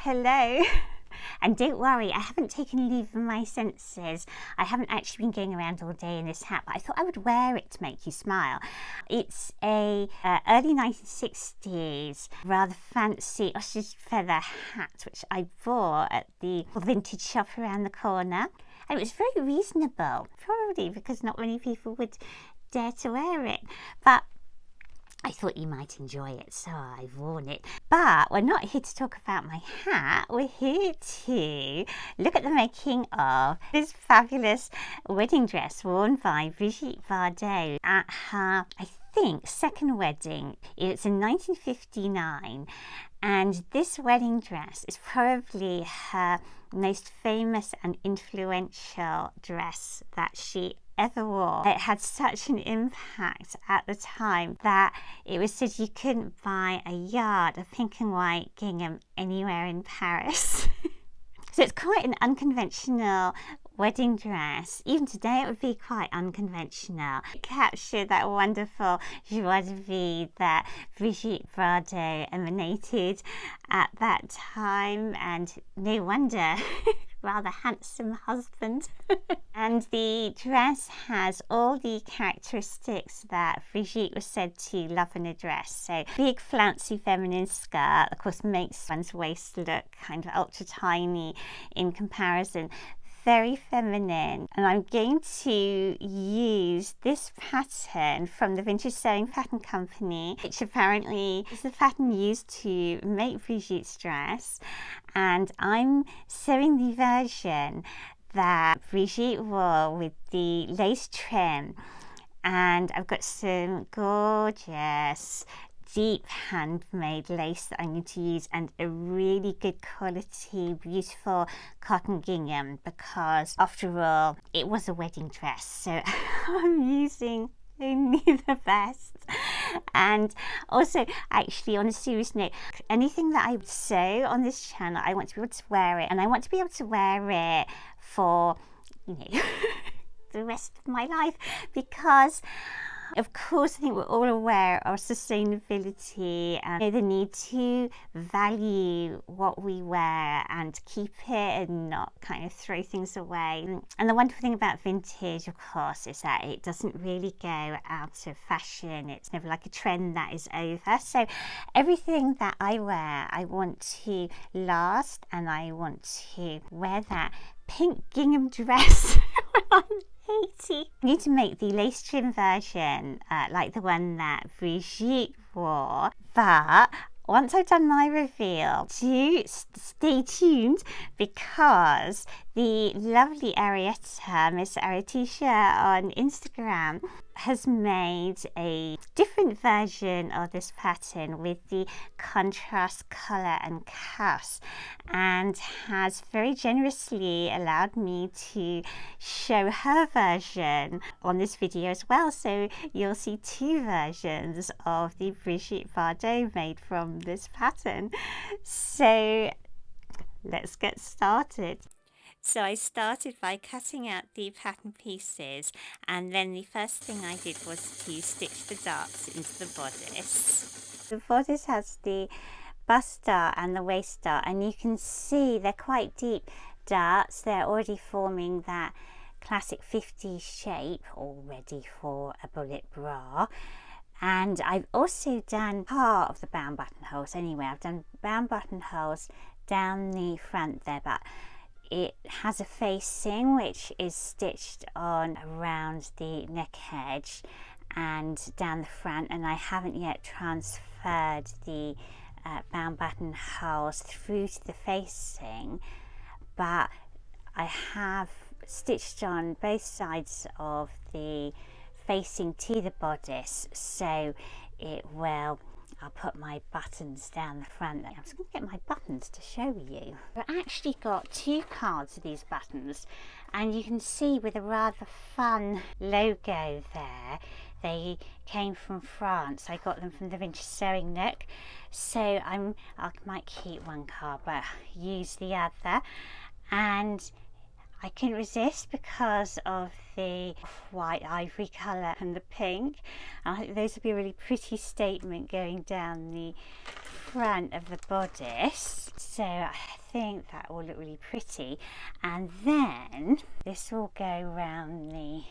hello. And don't worry, I haven't taken leave of my senses. I haven't actually been going around all day in this hat, but I thought I would wear it to make you smile. It's a early 1960s, rather fancy ostrich feather hat, which I bought at the vintage shop around the corner. And it was very reasonable, probably because not many people would dare to wear it. But I thought you might enjoy it, so I've worn it. But we're not here to talk about my hat. We're here to look at the making of this fabulous wedding dress worn by Brigitte Bardot at her, I think, second wedding. It's in 1959, and this wedding dress is probably her most famous and influential dress that she ever wore. It had such an impact at the time that it was said you couldn't buy a yard of pink and white gingham anywhere in Paris. So it's quite an unconventional wedding dress. Even today it would be quite unconventional. It captured that wonderful joie de vivre that Brigitte Bardot emanated at that time, and no wonder, rather handsome husband. And the dress has all the characteristics that Brigitte was said to love in a dress. So big flouncy feminine skirt, of course, makes one's waist look kind of ultra tiny in comparison. Very feminine, and I'm going to use this pattern from the Vintage Sewing Pattern Company, which apparently is the pattern used to make Brigitte's dress, and I'm sewing the version that Brigitte wore with the lace trim. And I've got some gorgeous deep handmade lace that I'm going to use, and a really good quality, beautiful cotton gingham, because after all, it was a wedding dress, so I'm using only the best. And also, actually, on a serious note, anything that I sew on this channel, I want to be able to wear it, and I want to be able to wear it for, the rest of my life, because of course, I think we're all aware of sustainability and the need to value what we wear and keep it and not kind of throw things away. And the wonderful thing about vintage, of course, is that it doesn't really go out of fashion. It's never like a trend that is over. So everything that I wear, I want to last, and I want to wear that pink gingham dress when I'm 80. I need to make the lace trim version like the one that Brigitte wore, but once I've done my reveal, do stay tuned, because the lovely Arietta, Miss Arietta on Instagram, has made a different version of this pattern with the contrast colour and cuffs, and has very generously allowed me to show her version on this video as well. So you'll see two versions of the Brigitte Bardot made from this pattern. So let's get started. So I started by cutting out the pattern pieces, and then the first thing I did was to stitch the darts into the bodice. The bodice has the bust dart and the waist dart, and you can see they're quite deep darts. They're already forming that classic 50s shape, all ready for a bullet bra. And I've also done part of the bound buttonholes anyway. I've done bound buttonholes down the front there, but it has a facing which is stitched on around the neck edge and down the front, and I haven't yet transferred the bound buttonholes through to the facing, but I have stitched on both sides of the facing to the bodice, so it will, I'll put my buttons down the front. I'm just going to get my buttons to show you. I've actually got two cards of these buttons, and you can see with a rather fun logo there. They came from France. I got them from the Vintage Sewing Nook. So I might keep one card but use the other. And I couldn't resist because of the white ivory colour and the pink. I think those would be a really pretty statement going down the front of the bodice. So I think that will look really pretty. And then this will go around the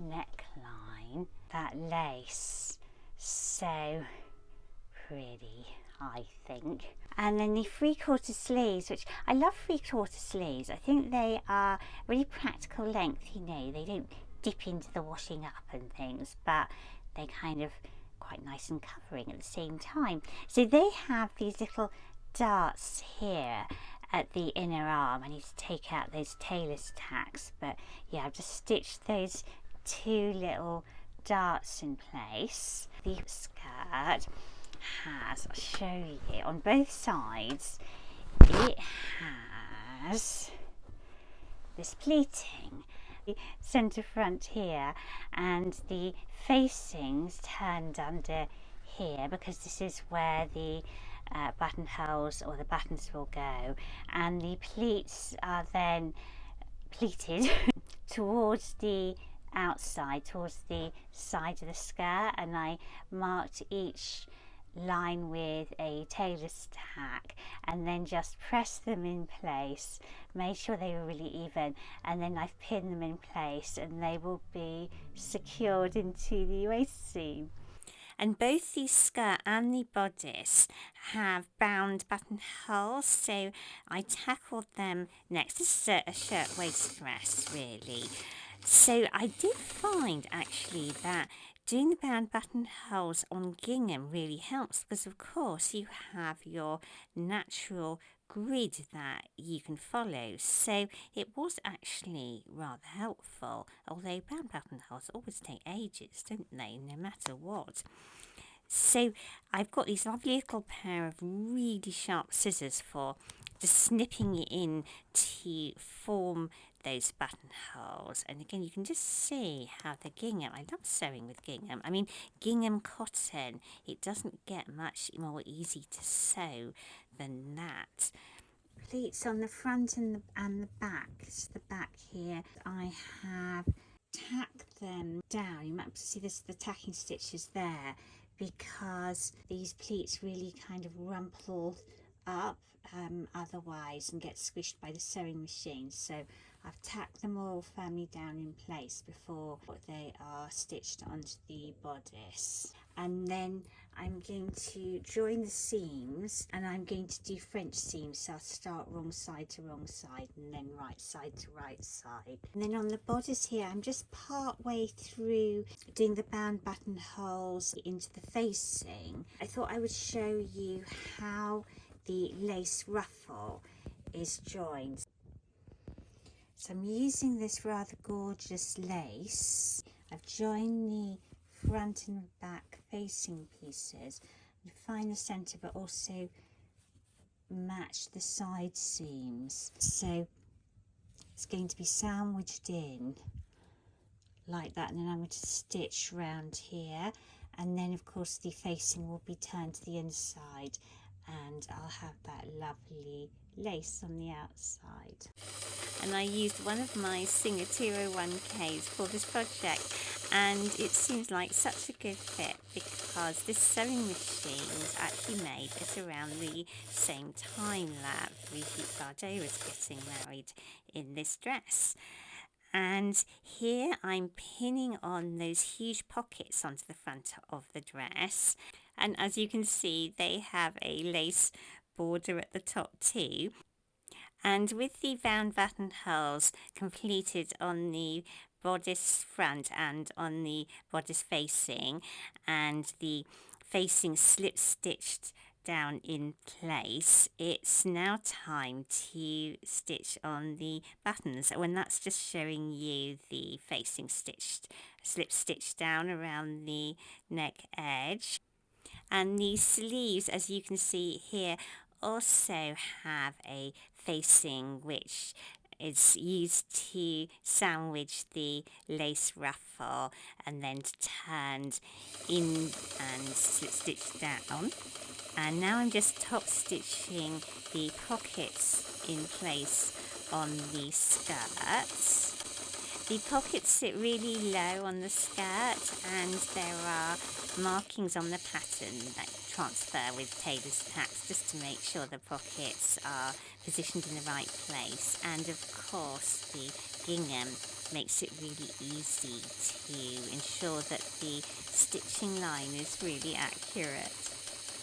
neckline. That lace, so pretty, I think. And then the 3/4 sleeves, which I love 3/4 sleeves. I think they are really practical length, you know, they don't dip into the washing up and things, but they kind of quite nice and covering at the same time. So they have these little darts here at the inner arm. I need to take out those tailor's tacks, but yeah, I've just stitched those 2 little darts in place. The skirt has, I'll show you, on both sides it has this pleating, centre front here, and the facings turned under here because this is where the buttonholes or the buttons will go, and the pleats are then pleated towards the outside, towards the side of the skirt, and I marked each line with a tailor's tack and then just press them in place, made sure they were really even, and then I've pinned them in place and they will be secured into the waist seam. And both the skirt and the bodice have bound buttonholes, so I tackled them next. This is a shirt waist dress really. So I did find actually that doing the bound buttonholes on gingham really helps because of course you have your natural grid that you can follow, so it was actually rather helpful, although bound buttonholes always take ages, don't they, no matter what. So I've got these lovely little pair of really sharp scissors for just snipping it in to form those buttonholes. And again, you can just see how the gingham, I love sewing with gingham. I mean, gingham cotton, it doesn't get much more easy to sew than that. Pleats on the front and the back. It's the back here. I have tacked them down. You might see this, the tacking stitches there, because these pleats really kind of rumple up otherwise and get squished by the sewing machine. So I've tacked them all firmly down in place before they are stitched onto the bodice. And then I'm going to join the seams, and I'm going to do French seams, so I'll start wrong side to wrong side and then right side to right side. And then on the bodice here, I'm just part way through doing the bound buttonholes into the facing. I thought I would show you how the lace ruffle is joined. So I'm using this rather gorgeous lace. I've joined the front and back facing pieces and find the centre, but also match the side seams. So it's going to be sandwiched in like that, and then I'm going to stitch round here, and then of course the facing will be turned to the inside, and I'll have that lovely lace on the outside. And I used one of my Singer 201Ks for this project, and it seems like such a good fit because this sewing machine was actually made at around the same time that Brigitte Bardot was getting married in this dress. And here I'm pinning on those huge pockets onto the front of the dress, and as you can see they have a lace border at the top too. And with the bound buttonholes completed on the bodice front and on the bodice facing, and the facing slip stitched down in place, it's now time to stitch on the buttons, when that's just showing you the facing stitched, slip stitched down around the neck edge. And the sleeves, as you can see here, also have a facing which is used to sandwich the lace ruffle and then turned in and slip stitched down. And now I'm just top stitching the pockets in place on the skirts. The pockets sit really low on the skirt, and there are markings on the pattern that transfer with tailor's tacks just to make sure the pockets are positioned in the right place. And of course the gingham makes it really easy to ensure that the stitching line is really accurate.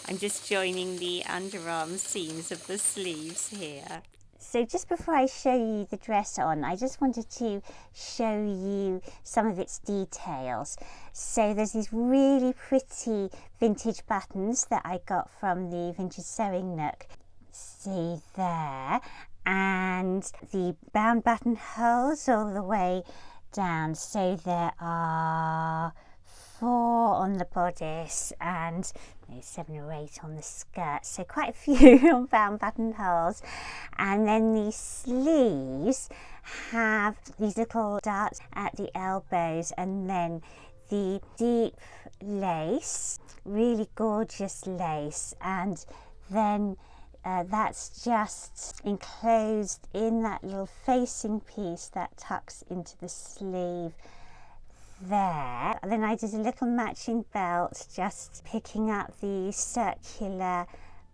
I'm just joining the underarm seams of the sleeves here. So just before I show you the dress on, I just wanted to show you some of its details. So there's these really pretty vintage buttons that I got from the Vintage Sewing Nook. See there. And the bound buttonholes all the way down. So there are 4 on the bodice and 7 or 8 on the skirt, so quite a few on bound buttonholes. And then the sleeves have these little darts at the elbows, and then the deep lace, really gorgeous lace, and then that's just enclosed in that little facing piece that tucks into the sleeve there. And then I did a little matching belt, just picking up the circular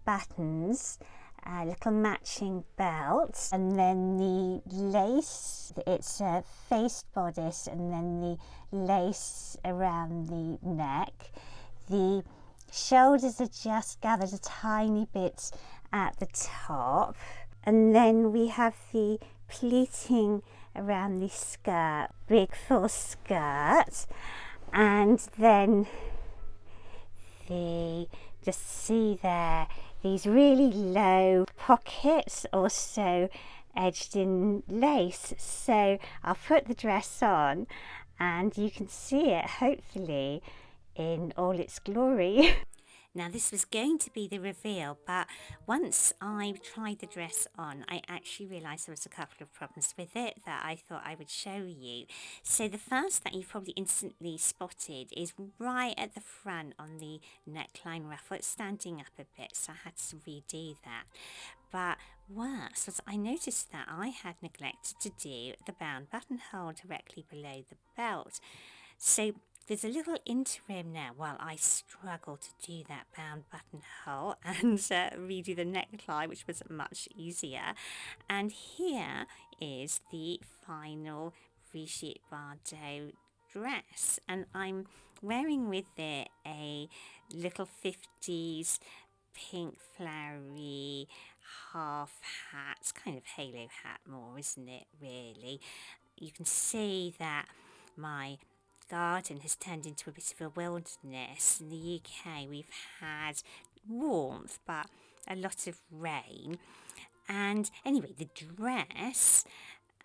buttons, a little matching belt, and then the lace, it's a faced bodice, and then the lace around the neck. The shoulders are just gathered a tiny bit at the top, and then we have the pleating around the skirt, big full skirt, and then just see there, these really low pockets also edged in lace. So I'll put the dress on and you can see it hopefully in all its glory. Now this was going to be the reveal, but once I tried the dress on, I actually realised there was a couple of problems with it that I thought I would show you. So the first that you've probably instantly spotted is right at the front on the neckline ruffle. It's standing up a bit, so I had to redo that. But worse was I noticed that I had neglected to do the bound buttonhole directly below the belt. So there's a little interim now while I struggle to do that bound buttonhole and redo the neckline, which was much easier. And here is the final Brigitte Bardot dress, and I'm wearing with it a little 50s pink flowery half hat. It's kind of halo hat more, isn't it, really? You can see that my garden has turned into a bit of a wilderness. In the UK we've had warmth but a lot of rain, and anyway the dress,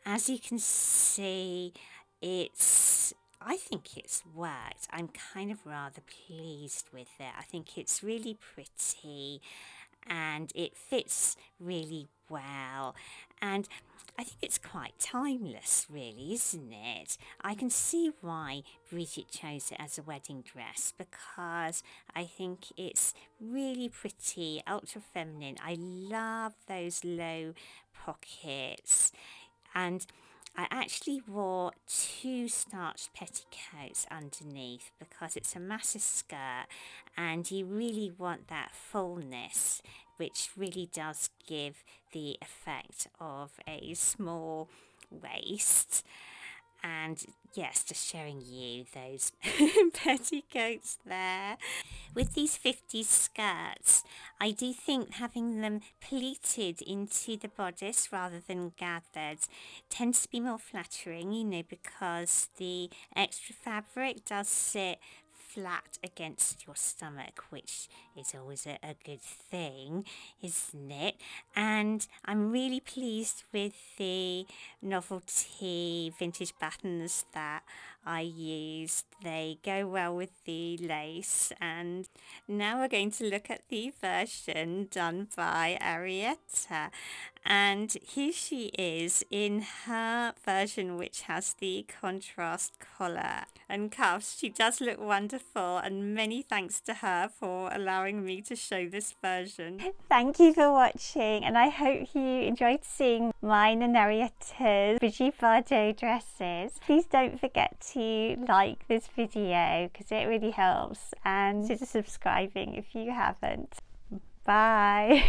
as you can see, I think it's worked. I'm kind of rather pleased with it. I think it's really pretty and it fits really well, and I think it's quite timeless, really, isn't it? I can see why Brigitte chose it as a wedding dress, because I think it's really pretty, ultra feminine. I love those low pockets, and I actually wore 2 starched petticoats underneath because it's a massive skirt and you really want that fullness, which really does give the effect of a small waist. And yes, just showing you those petticoats there. With these 50s skirts, I do think having them pleated into the bodice rather than gathered tends to be more flattering, you know, because the extra fabric does sit flat against your stomach, which is always a good thing, isn't it? And I'm really pleased with the novelty vintage buttons that I used. They go well with the lace. And now we're going to look at the version done by Arietta, and here she is in her version, which has the contrast collar and cuffs. She does look wonderful, and many thanks to her for allowing me to show this version. Thank you for watching, and I hope you enjoyed seeing mine and Arietta's Brigitte Bardot dresses. Please don't forget to like this video because it really helps, and consider subscribing if you haven't. Bye.